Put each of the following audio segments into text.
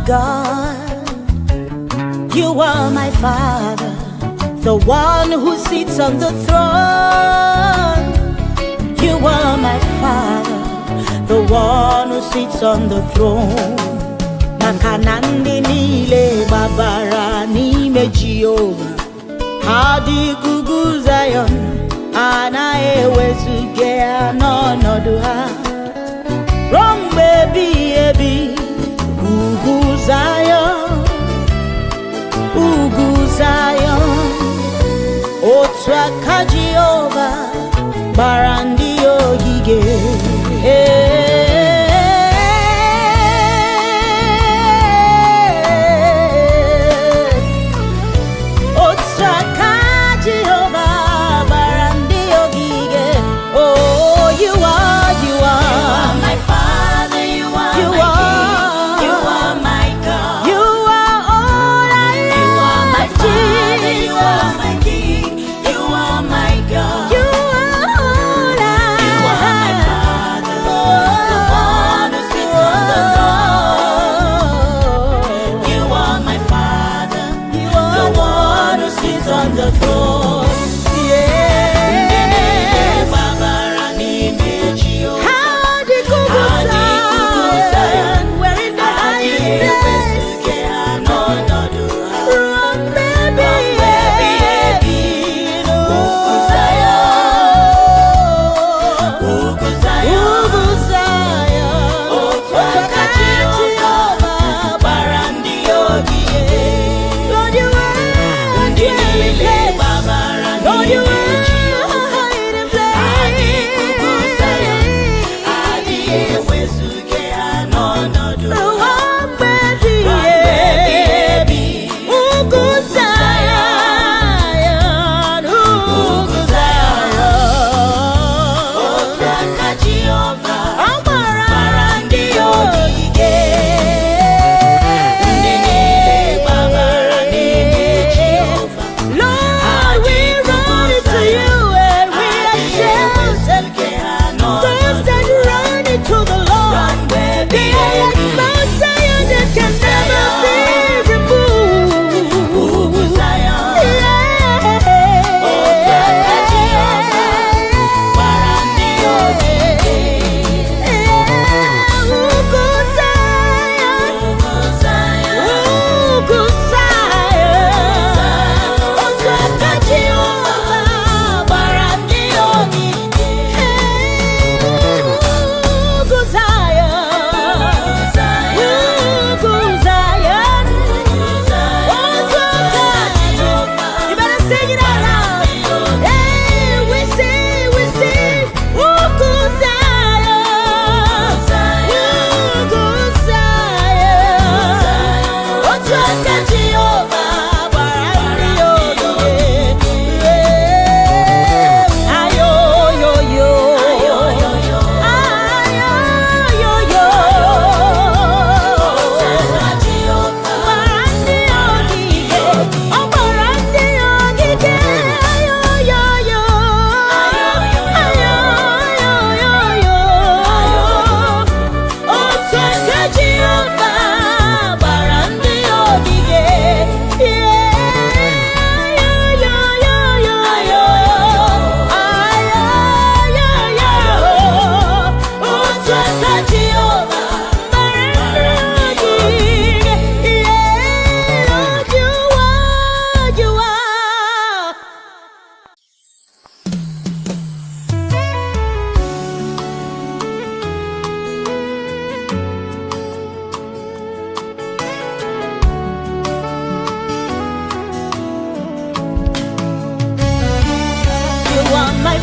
God. You are my Father, the one who sits on the throne. You are my Father, the one who sits on the throne. Makanandi nile babara nime Jehovah. Hadi gugu Zion, anayewezuge anonodu ha. Wrong baby, ugu Zion, ugu Zion. Otwaka Jehovah, barandi ogige.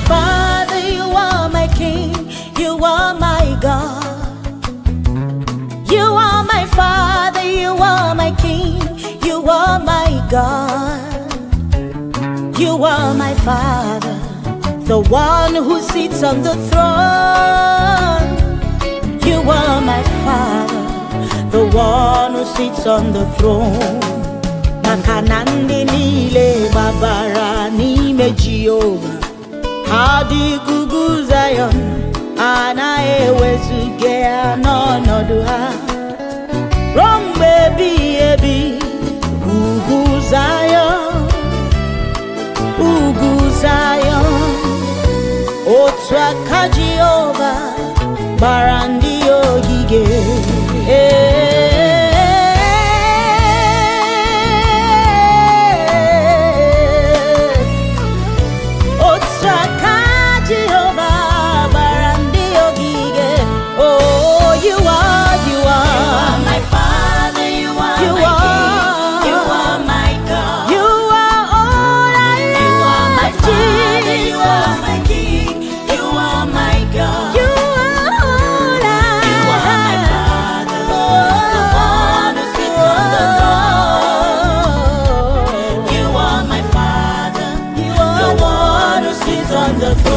Father, you are my King, you are my God. You are my Father, you are my King, you are my God. You are my Father, the one who sits on the throne. You are my Father, the one who sits on the throne. Makanandi nile babara nime Jehovah. Hadi gugu Zion, anayewezuge anonodu ha. Wrong baby. Jehova gbara ndị ogige. Otu aka Jehova gbara ndị ogige. Oh, you are my Father, you are my King, you are my God, you are all I am. You are my Father, you are my King, you are my God, you are all I am. You are my Father, the one who sits on the throne. You are my Father, you are the one who sits on the throne.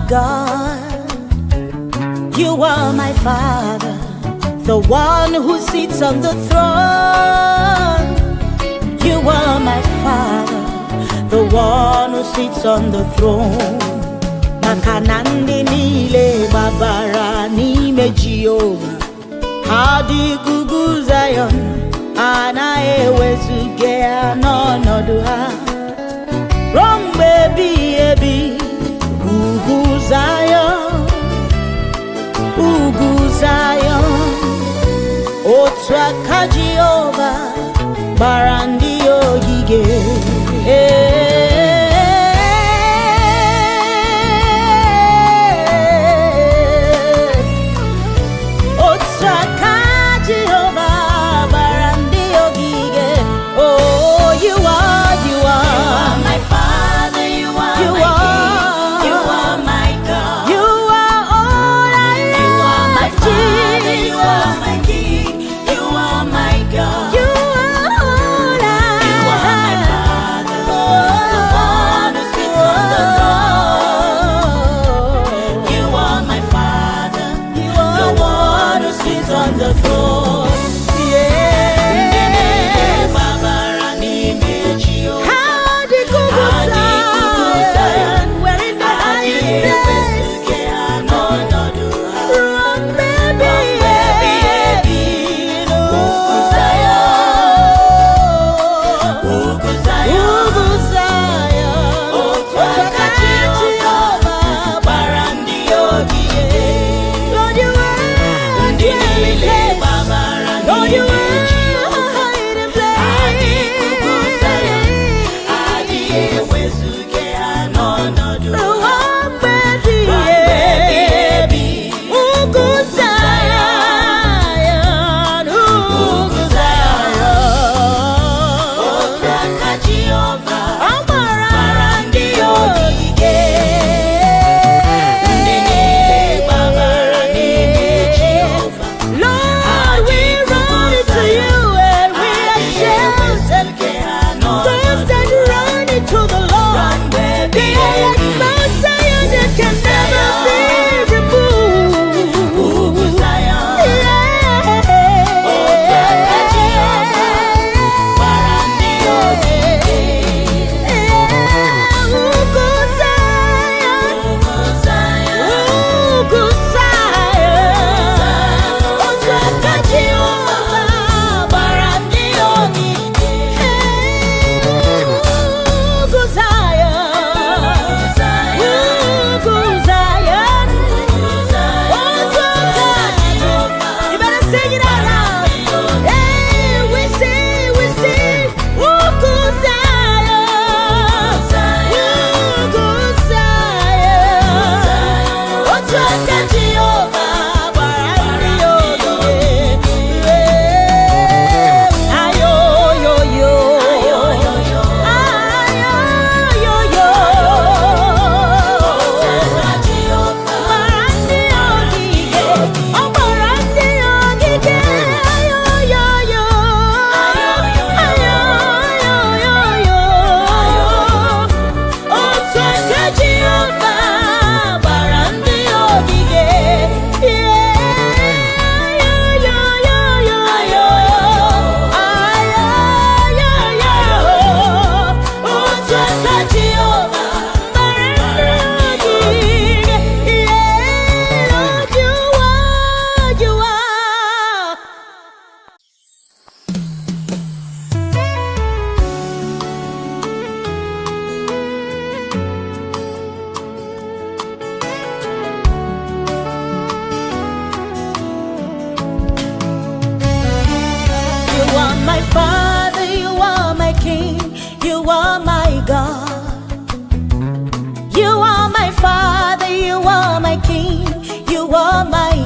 God, you are my Father, the one who sits on the throne. You are my Father, the one who sits on the throne. Makanandi nile babara nime Jehova, hadi gugu Zion, anayewezuge anonodu ha. Wrong baby, Ugu Zion, Ugu Zion. Otu aka Jehova gbara ndị ogige. Otu aka Jehova gbara ndị ogige. Oh, you are my Father, you are my King. on the throne.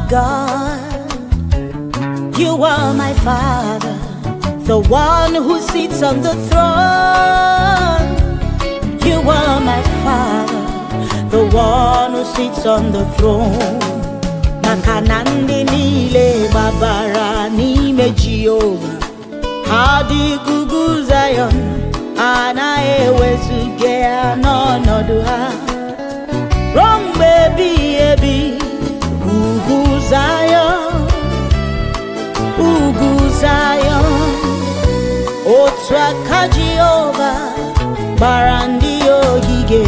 God, you are my Father, the one who sits on the throne. You are my Father, the one who sits on the throne. Makanandi nile babara nime Jehova, hadi gugu Zion, anaewezugea n'ọnọdụ ha. Rombe ebi ebi, ugwu Zion, ugwu Zion. Otu aka Jehova gbara ndị ogige.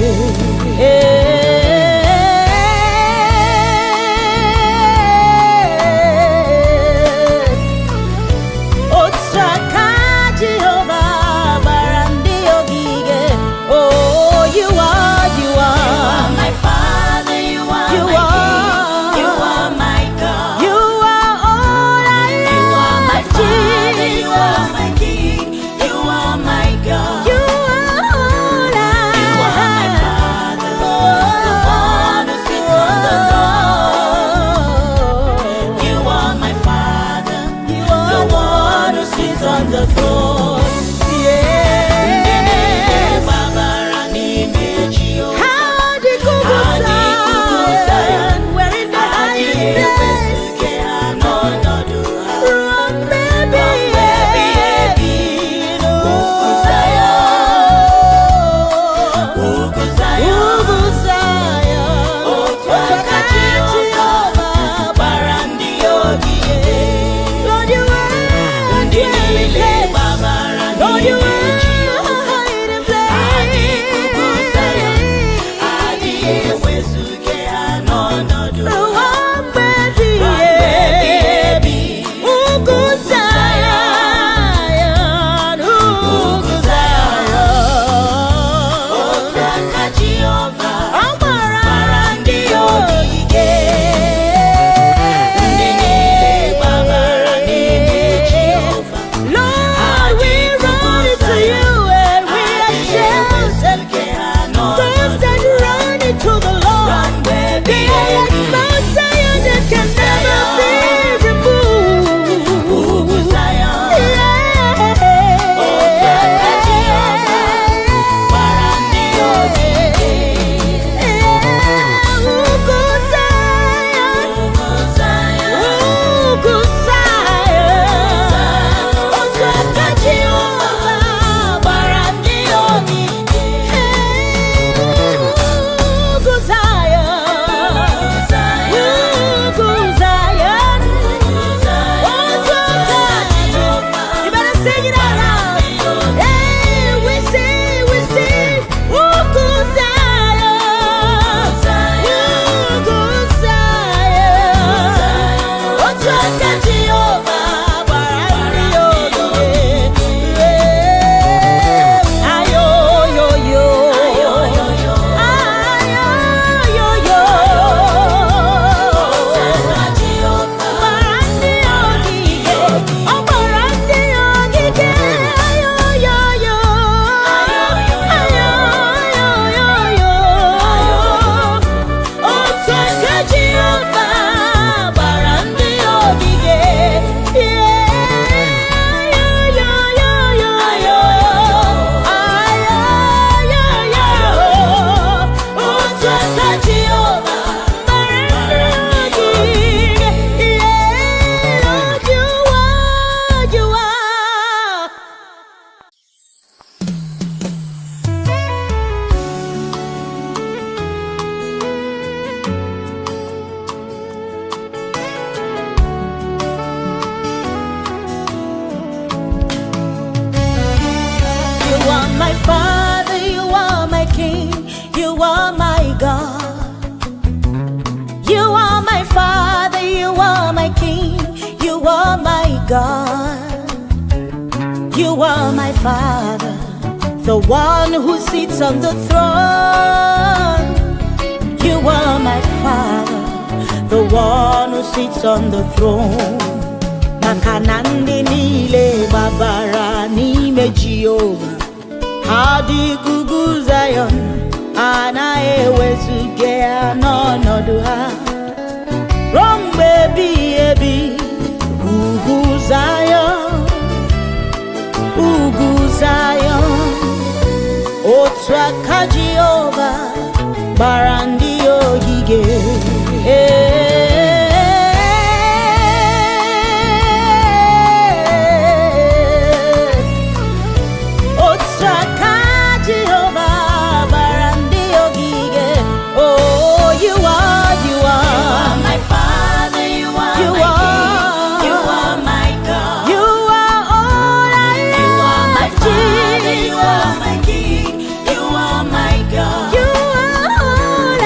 Otu aka Jehova gbara ndị ogige. Oh, you are my Father, you are You my are. King, you are my God. You are all I You are my Father, you Jesus. are my King, you are my God. You are all I God, you are my Father, the one who sits on the throne. You are my Father, the one who sits on the throne. Makanandi nile babara nime Jehovah, hadi gugu Zion, anayewezuge anonodu ha. Wrong baby, baby. Ugu Zion, Ugu Zion, otu aka Jehova gbara ndị ogige. Otu aka Jehova gbara ndị ogige. Oh, you are my Father, you are my King, you are my God, you are all I am. You are my Father, you are my King, you are my God, you are all I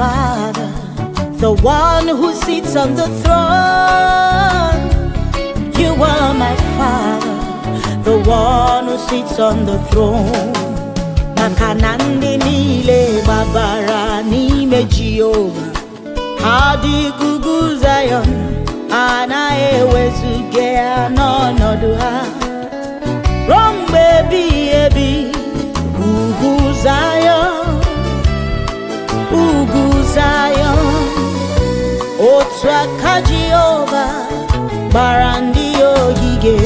Father, the one who sits on the throne. You are my Father, the one who sits on the throne. Makanandi nile babara nime Jehovah, hadi gugu Zion, anayewezuge anonodu ha. Wrong baby, gugu Zion, gugu Zion. Otu aka Jehovah gbara ndị ogige.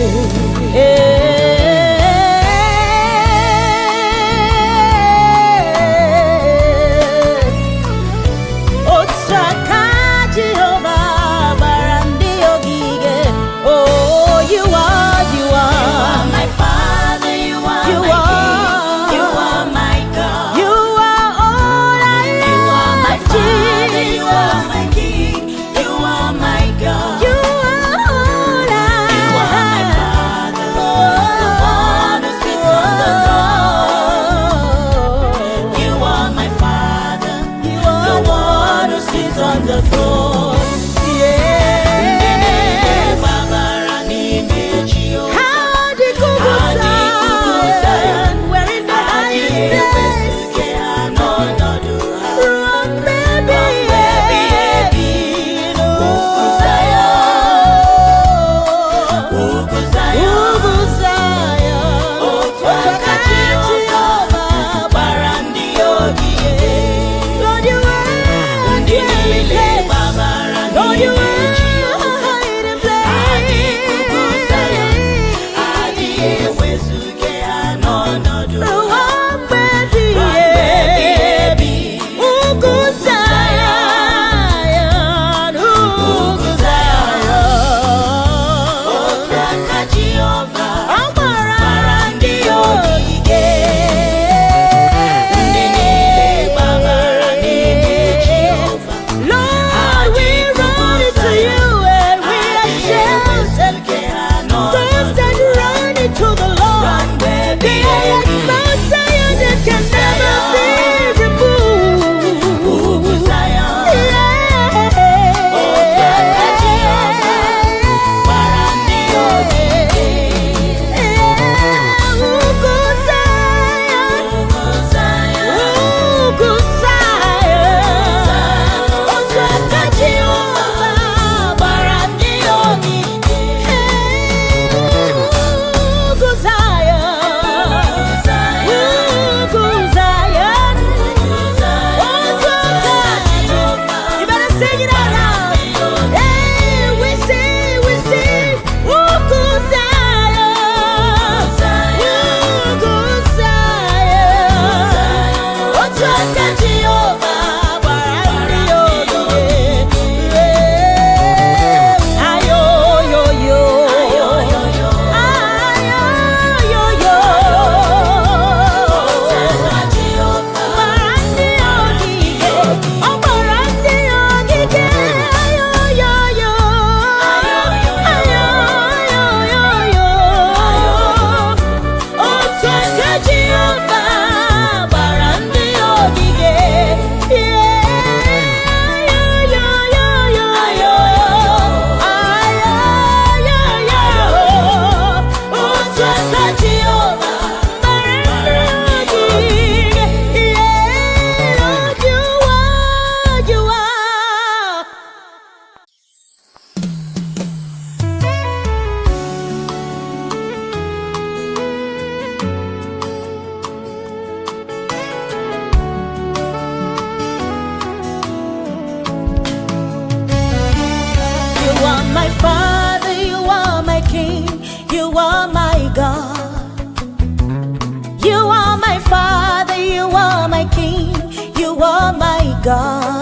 God.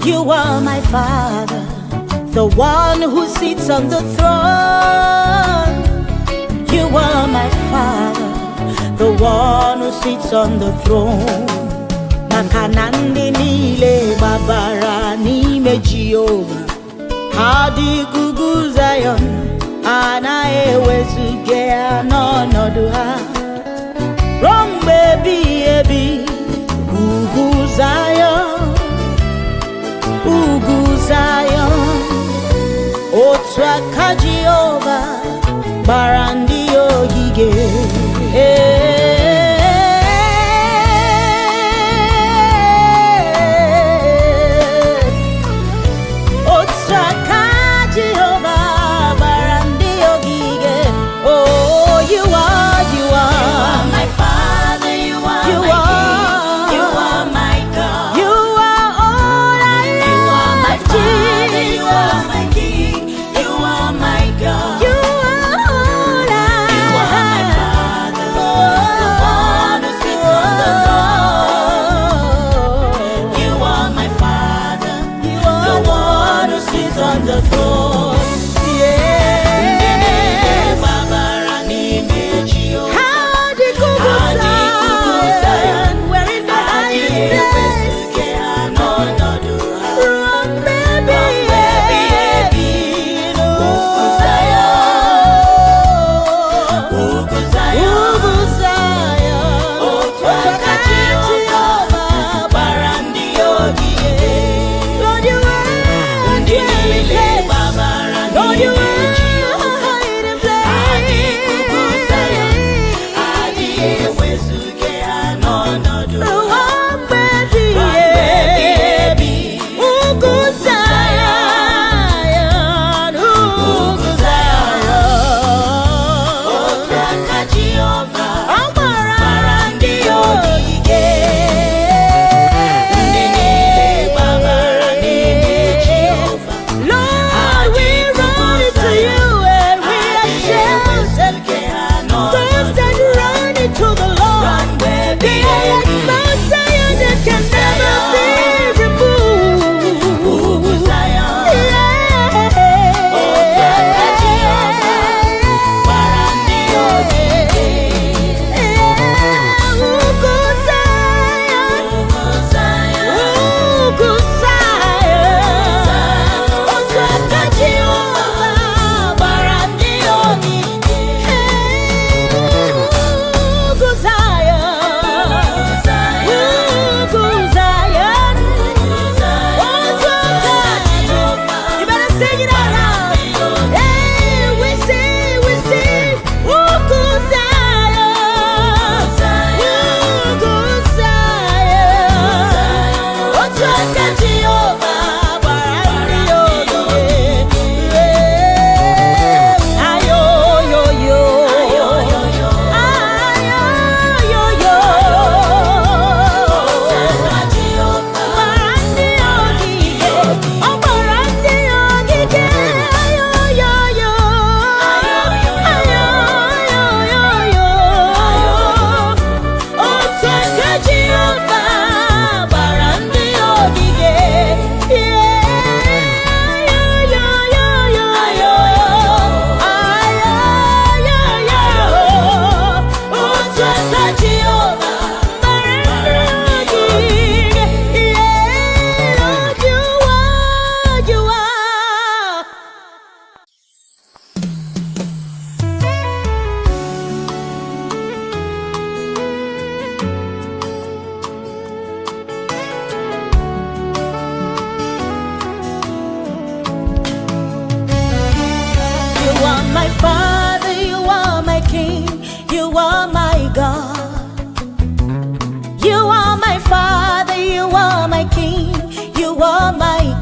You are my Father, the one who sits on the throne. You are my Father, the one who sits on the throne. Makanandi nile babara nime Jehovah, hadi gugu Zion, anayewezuge anonodu ha. Wrong baby, gugu Zion. Zion, otu aka Jehova gbara ndị ogige. Otu aka Jehova gbara ndị ogige. Oh, you are my Father, you are my King, you are my God. You are all I You are my need, Father, you Jesus. are my King, you are my God. You are all I You are my Father, the one who sits on the throne. You are my Father, the one who sits on the throne.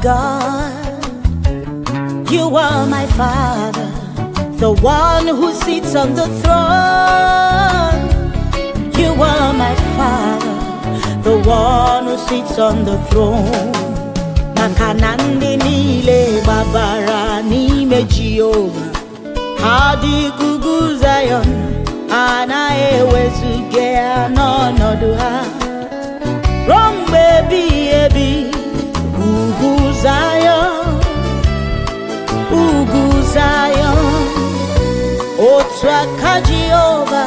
God, you are my Father, the one who sits on the throne. You are my Father, the one who sits on the throne. Maka na ndị niile gbabara n'ime Jehova, ha dị ugwu Zion, anaghị ewezuga ya n'ọnọdụ ha. Ruo mgbe ebighị ebi, ugwu Zion, ugwu Zion, otu aka Jehova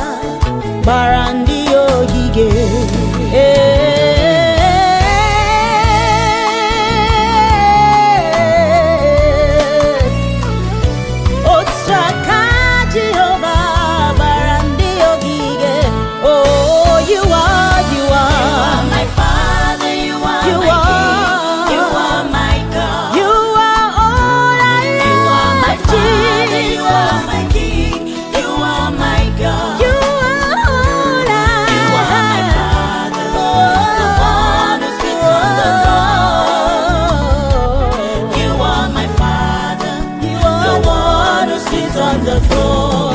gbara ndị ogige. Otu aka Jehova gbara ndị ogige. Oh, you are on the throne.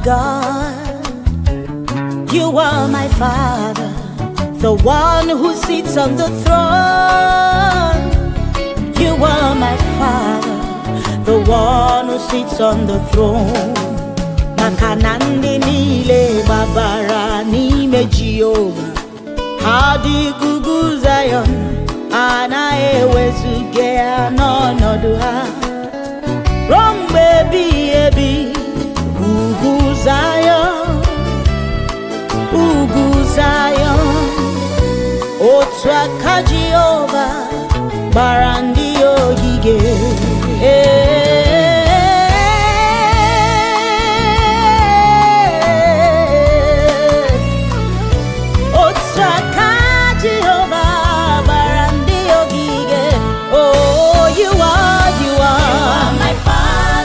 God, you are my Father, the one who sits on the throne. You are my Father, the one who sits on the throne. Makanandi nile babara nime Jehova, hadi gugu Zion, anaewezugea n'ọnọdụ ha. Rombe ebi Ugwu Zion, Ugwu Zion, otu aka Jehova gbara ndị ogige. Otu aka Jehova gbara ndị ogige. Oh, you are my Father.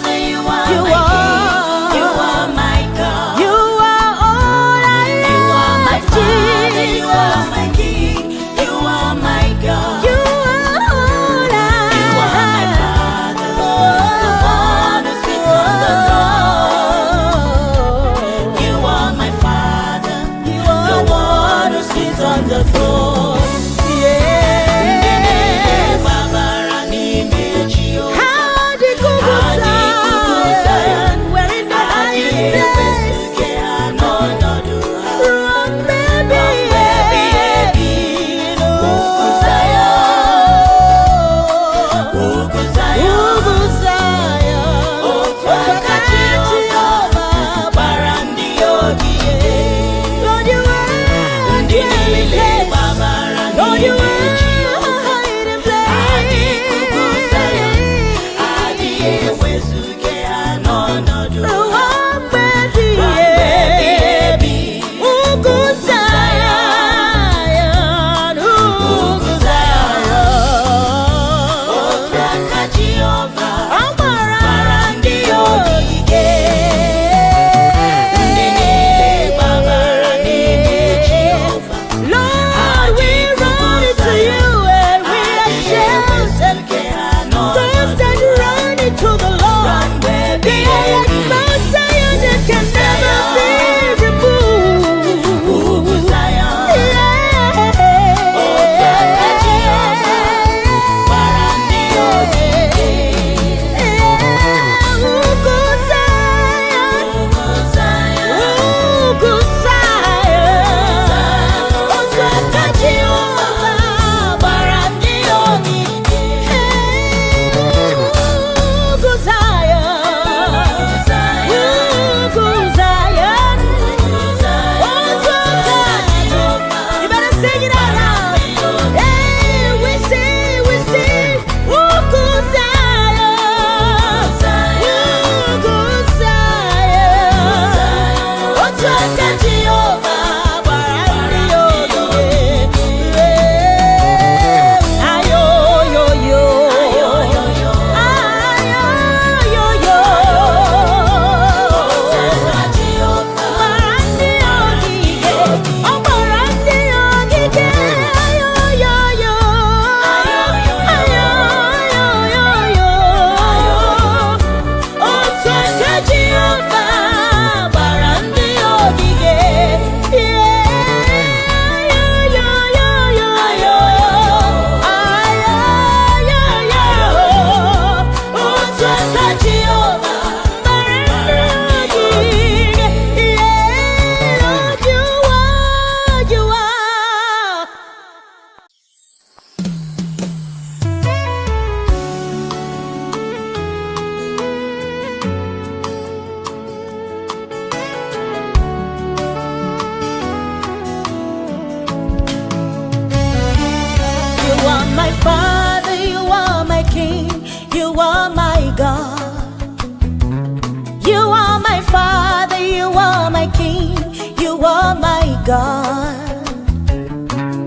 God,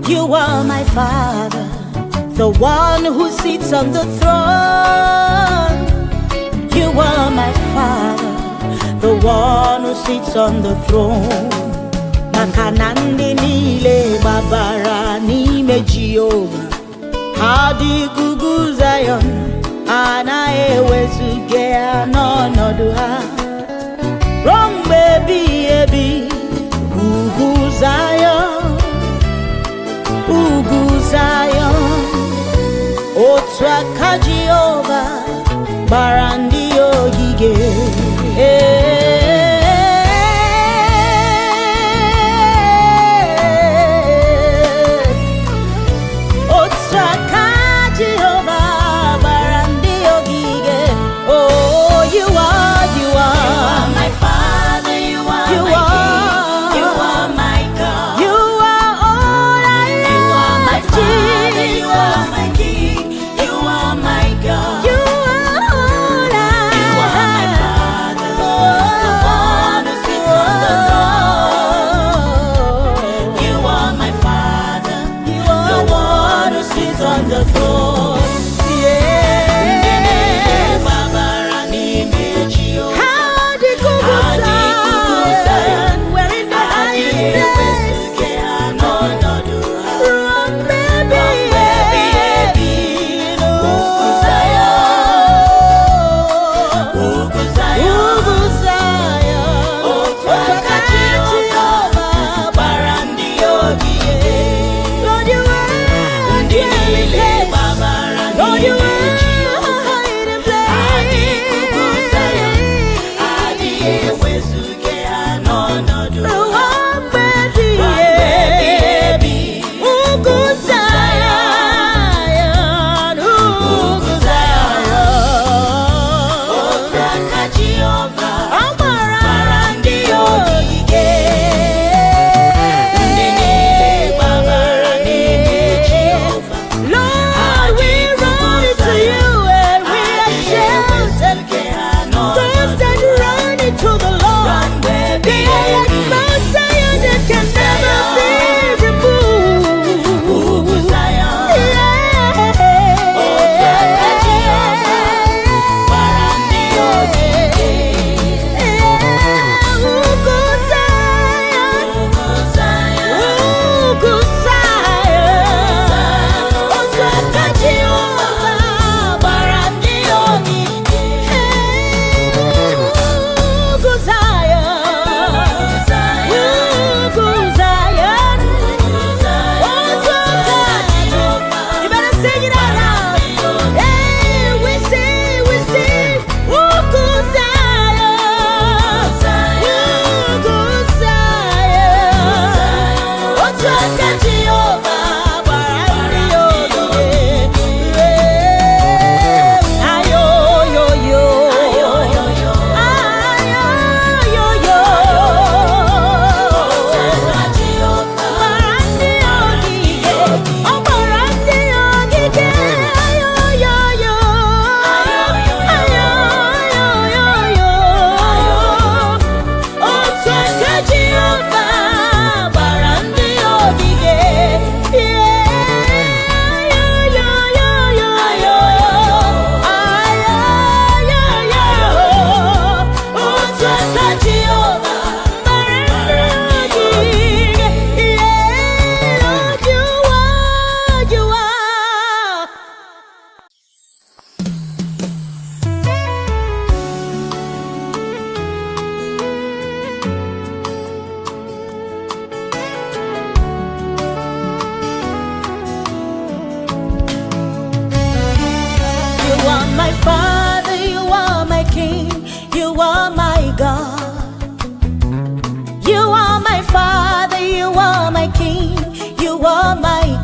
you are my Father, the one who sits on the throne. You are my Father, the one who sits on the throne. Makanandi nile babara nime Jehova, hadi gugu Zion, anaewezugea n'ọnọdụ ha. Wrong baby, baby. Ugwu Zion, Ugwu Zion, otu aka Jehova gbara ndị ogige. Otu aka Jehova gbara ndị ogige. Oh, you are my Father, you are my King. You are my God. You are all I love. You are my Father. You are my King. You are my God. You are all I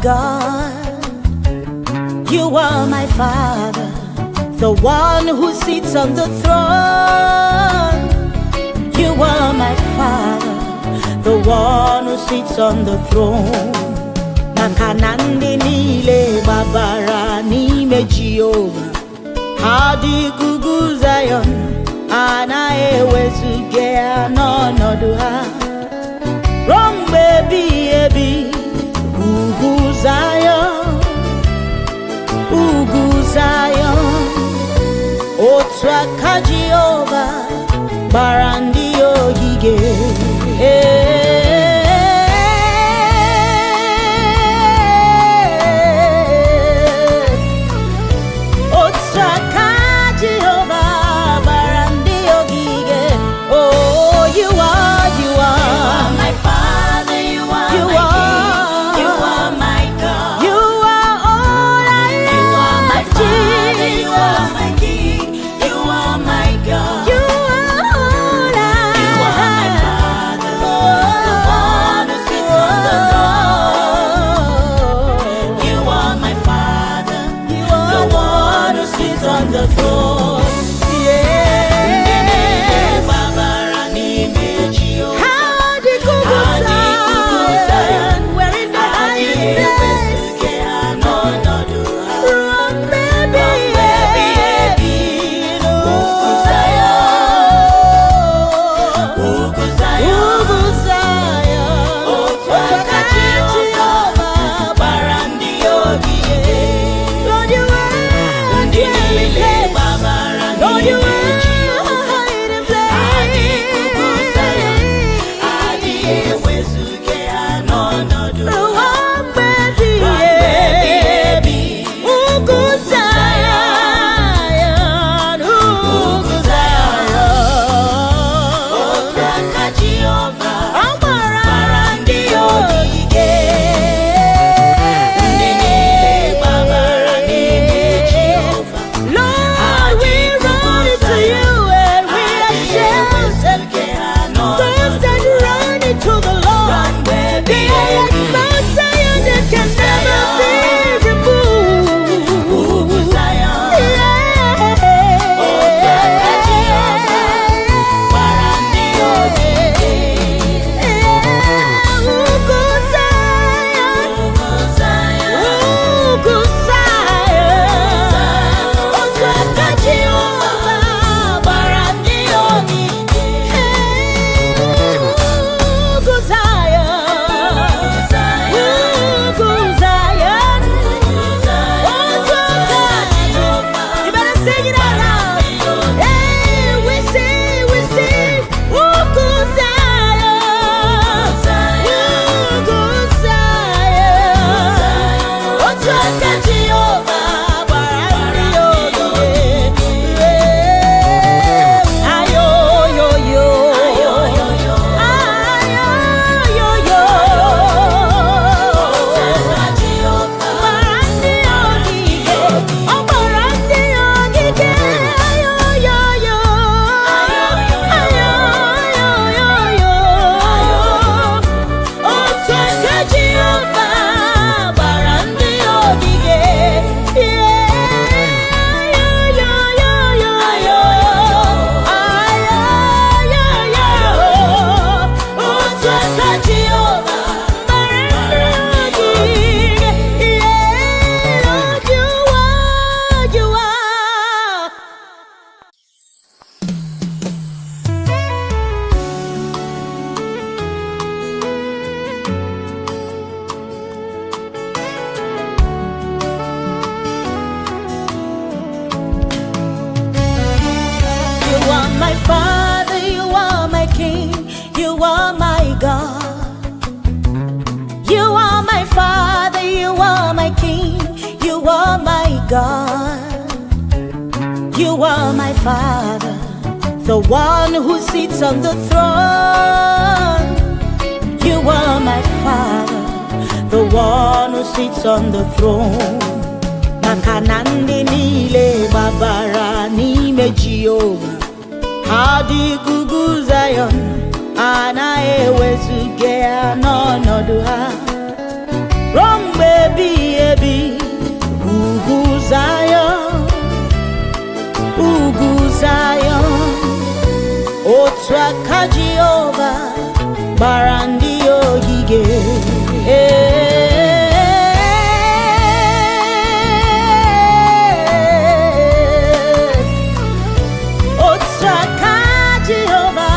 God. You are my Father, the one who sits on the throne. You are my Father, the one who sits on the throne. Makanandi nile babara nime Jehovah. Hadi gugu Zion, anayewezuge anonodu ha. Wrong baby, ugu Zion, ugu Zion. Otu aka Jehovah gbara ndị ogige. Otu aka Jehovah gbara ndị ogige. Oh, you are my Father, you are You my are. King, you are my God. You are all I You are my am, Father, you are Jesus. my King, you are my God. You are all I am. You are my Father, the one who sits on the throne. You are my Father, You are the one who sits on the throne. Yes. Babara nime Jehovah. Hadi kugu Zion, we're in the highest place. Wrong baby, ugu Zion, ugu Zion. Otu aka Jehovah gbara ndị ogige. Lord, you are hiding place. Lord, you are hiding place. Wrong baby, ugu Zion, ugu Zion. Agbara ndị ogige. Lord, we run to you and we are sheltered. Those that run into the Lord, they are like Mount Zion that can never be removed. You better sing it out loud. Hey, we sing, Ugu Zion, Ugu Zion. Otu aka Jehovah gbara ndị ogige. Ayo, yo, yo. Ayo, yo, yo. Gbara ndị ogige. Ọ gbara ndị ogige. Ayo, yo, yo. Ayo, yo, yo. Otu aka Jehovah gbara ndị ogige. Ayo, yo, yo. Otu aka Jehovah gbara ndị ogige. Lord, you are. You are my Father, you are my King, you are my God. You are my Father, you are my King, you are my God. You are my Father, the one who sits on the throne. You are my Father, the one who sits on the throne. Makanandi nile babara nime Jehovah. Hadi gugu Zion, anayewezuge anonodu ha. Wrong baby, Zion, otu aka Jehova gbara ndị ogige. Otu aka Jehova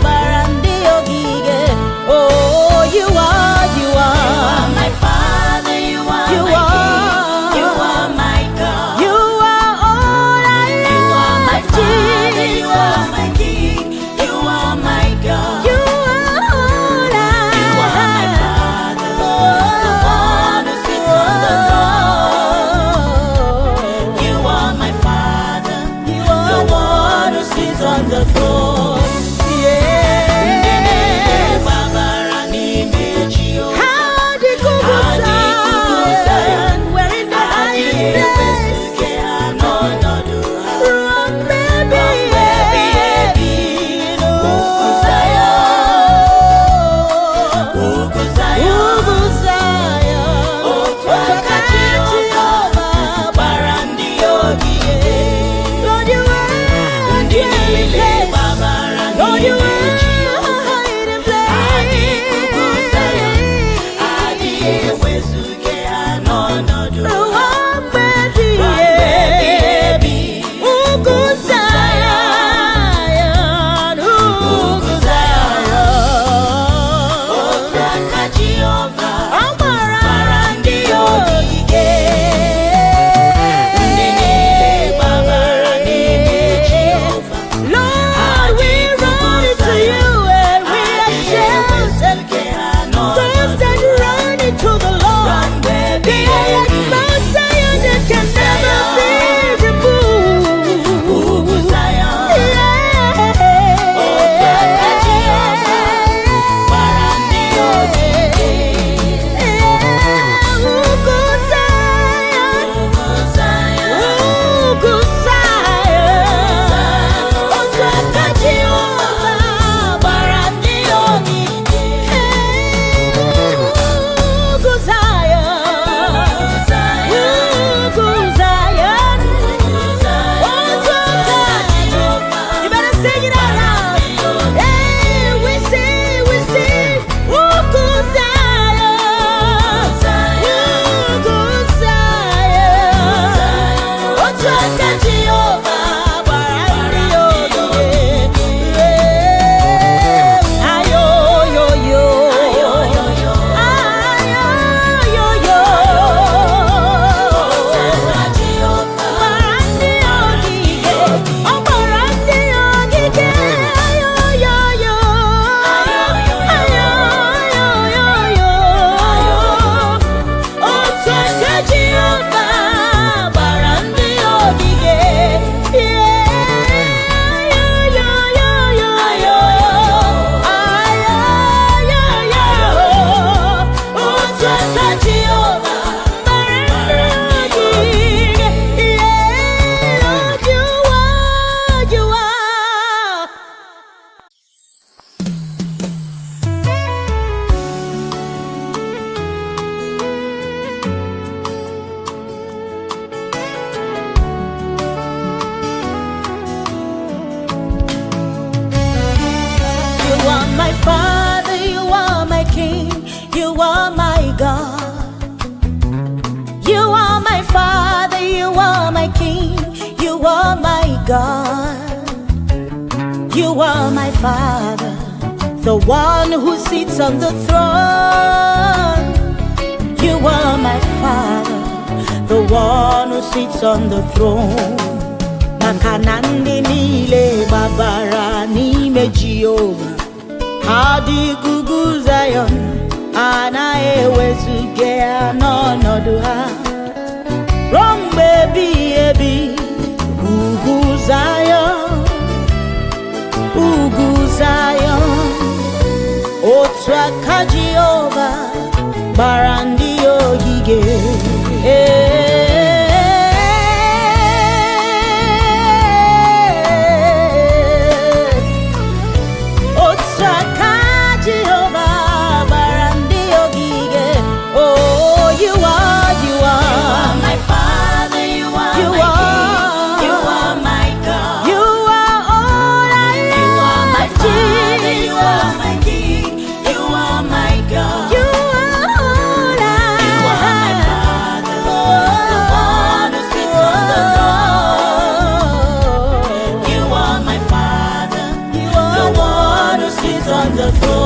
gbara ndị ogige. Oh, you are my Father, you are my King, you are my God. You are all I am. You are my Father, you are my King, you are my God. You are all I am. You are my Father, the one who sits on the throne. You are my Father, the one who sits on the throne. My Father, you are my King, you are my God. You are my Father, you are my King, you are my God. You are my Father, the one who sits on the throne. You are my Father, the one who sits on the throne. Makanandi nile babara n'ime Jehova. Hadi gugu Zion, anaewezuga ya n'ọnọdụ ha. Romgbe ebighị ebi, ugwu Zion, ugwu Zion. Otu aka Jehova gbara ndị ogige. My Father, you are my King, you are my God. You sits on the throne.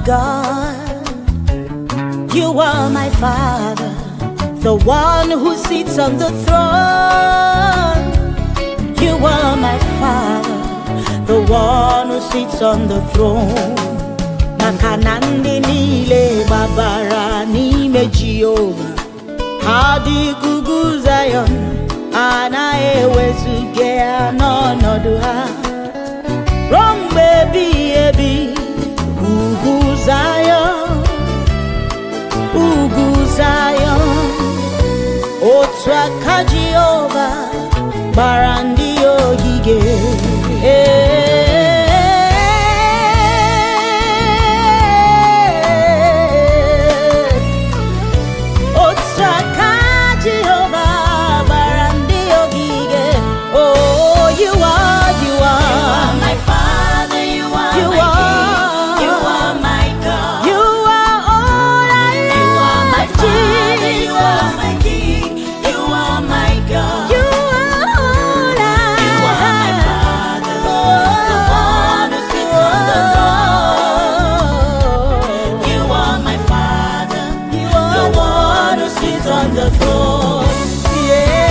God, you are my Father, the one who sits on the throne. You are my Father, the one who sits on the throne. Makanandi nile babara nime Jehovah, hadi gugu Zion, anayewezuge anonodu ha. Wrong baby, baby. Ugu Zion, otu aka Jehova gbara ndị ogige. Otu aka Jehova gbara ndị ogige. Oh, you are my Father, you are my King. Yeah.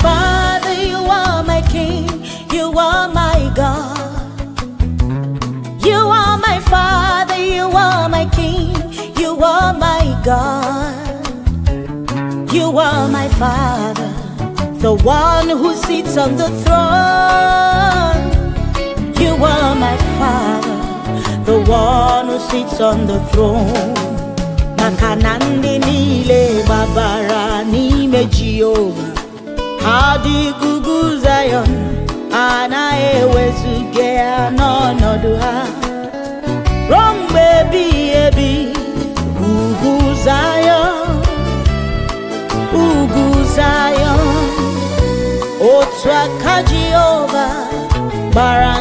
Father, you are my King, you are my God. You are my Father, you are my King, you are my God. You are my Father, the one who sits on the throne. You are my Father, the one who sits on the throne. Makanandi nile babara nime Jehovah. Hadi gugu Zion, anaewezuge anonodu ha. Rombe ebi, ugu Zion, ugu Zion. Otu aka Jehovah bara